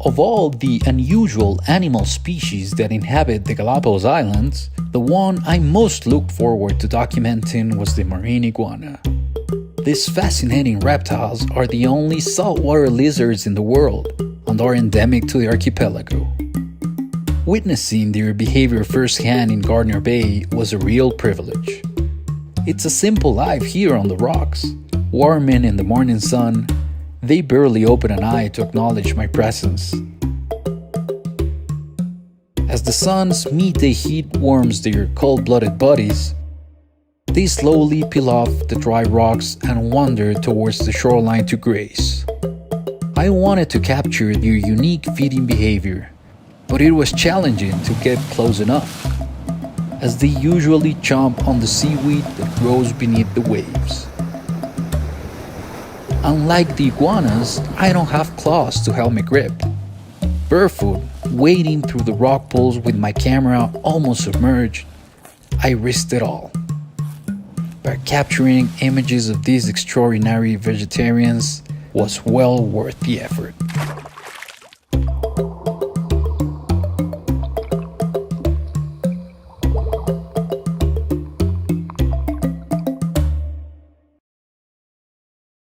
Of all the unusual animal species that inhabit the Galapagos Islands, the one I most looked forward to documenting was the marine iguana. These fascinating reptiles are the only saltwater lizards in the world and are endemic to the archipelago. Witnessing their behavior firsthand in Gardner Bay was a real privilege. It's a simple life here on the rocks. Warming in the morning sun, they barely open an eye to acknowledge my presence. As the sun's midday heat warms their cold-blooded bodies, they slowly peel off the dry rocks and wander towards the shoreline to graze. I wanted to capture their unique feeding behavior, but it was challenging to get close enough, as they usually chomp on the seaweed that grows beneath the waves. Unlike the iguanas, I don't have claws to help me grip. Barefoot, wading through the rock pools with my camera almost submerged, I risked it all. But capturing images of these extraordinary vegetarians was well worth the effort.